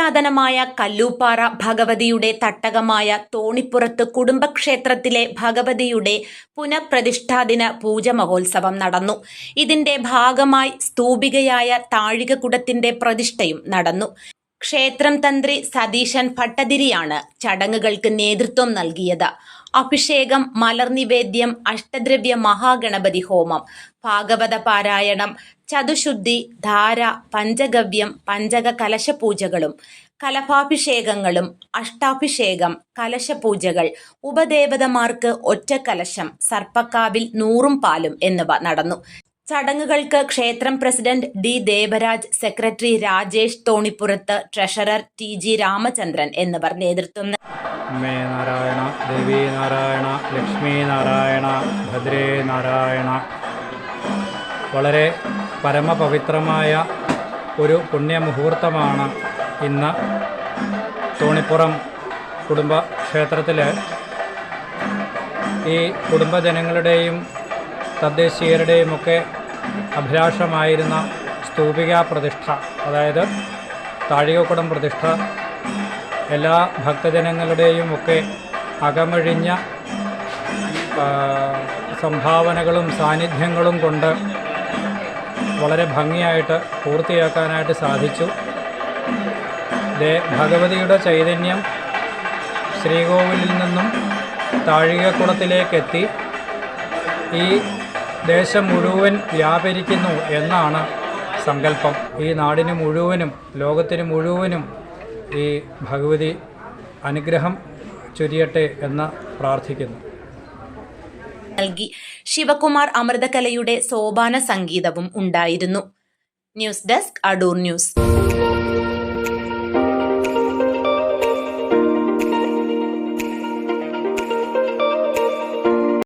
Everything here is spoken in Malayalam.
പുരാതനമായ കല്ലൂപ്പാറ ഭഗവതിയുടെ തട്ടകമായ തോണിപ്പുറത്ത് കുടുംബക്ഷേത്രത്തിലെ ഭഗവതിയുടെ പുനഃപ്രതിഷ്ഠാദിന പൂജ മഹോത്സവം നടന്നു. ഇതിന്റെ ഭാഗമായി സ്തൂപികയായ താഴികക്കുടത്തിന്റെ പ്രതിഷ്ഠയും നടന്നു. ക്ഷേത്രം തന്ത്രി സതീശൻ ഭട്ടതിരിയാണ് ചടങ്ങുകൾക്ക് നേതൃത്വം നൽകിയത്. അഭിഷേകം, മലർനിവേദ്യം, അഷ്ടദ്രവ്യ മഹാഗണപതി ഹോമം, ഭാഗവത പാരായണം, ചതുശുദ്ധി, ധാര, പഞ്ചഗവ്യം, പഞ്ചക കലശപൂജകളും കലഭാഭിഷേകങ്ങളും, അഷ്ടാഭിഷേകം, കലശപൂജകൾ, ഉപദേവതമാർക്ക് ഒറ്റക്കലശം, സർപ്പക്കാവിൽ 100 പാലും എന്നിവ നടന്നു. ചടങ്ങുകൾക്ക് ക്ഷേത്രം president D Devaraj, secretary Rajesh Thonippurath, treasurer TG Ramachandran എന്നിവർ നേതൃത്വം നൽകി. അമ്മേ നാരായണ, ദേവി നാരായണ, ലക്ഷ്മി നാരായണ, ഭദ്രേ നാരായണ. വളരെ പരമപവിത്രമായ ഒരു പുണ്യമുഹൂർത്തമാണ് ഇന്ന് തോണിപ്പുറം കുടുംബക്ഷേത്രത്തിൽ. ഈ കുടുംബജനങ്ങളുടെയും തദ്ദേശീയരുടെയുമൊക്കെ അഭിലാഷമായിരുന്ന സ്തൂപികാ പ്രതിഷ്ഠ, അതായത് താഴികക്കുടം പ്രതിഷ്ഠ എല്ലാ ഭക്തജനങ്ങളുടെയും ഒക്കെ അകമഴിഞ്ഞ സംഭാവനകളും സാന്നിധ്യങ്ങളും കൊണ്ട് വളരെ ഭംഗിയായിട്ട് പൂർത്തിയാക്കാനായിട്ട് സാധിച്ചു. ഭഗവതിയുടെ ചൈതന്യം ശ്രീകോവിലിൽ നിന്നും താഴികക്കുടത്തിലേക്കെത്തി ഈ ദേശം മുഴുവൻ വ്യാപരിക്കുന്നു എന്നാണ് സങ്കല്പം. ഈ നാടിന് മുഴുവനും ലോകത്തിന് മുഴുവനും ഈ ഭഗവതി അനുഗ്രഹം ചൊരിയട്ടെ എന്ന് പ്രാർത്ഥിക്കുന്നു. നൽകി. ശിവകുമാർ അമൃതകലയുടെ സോപാന സംഗീതവും ഉണ്ടായിരുന്നു. News desk, Adoor news.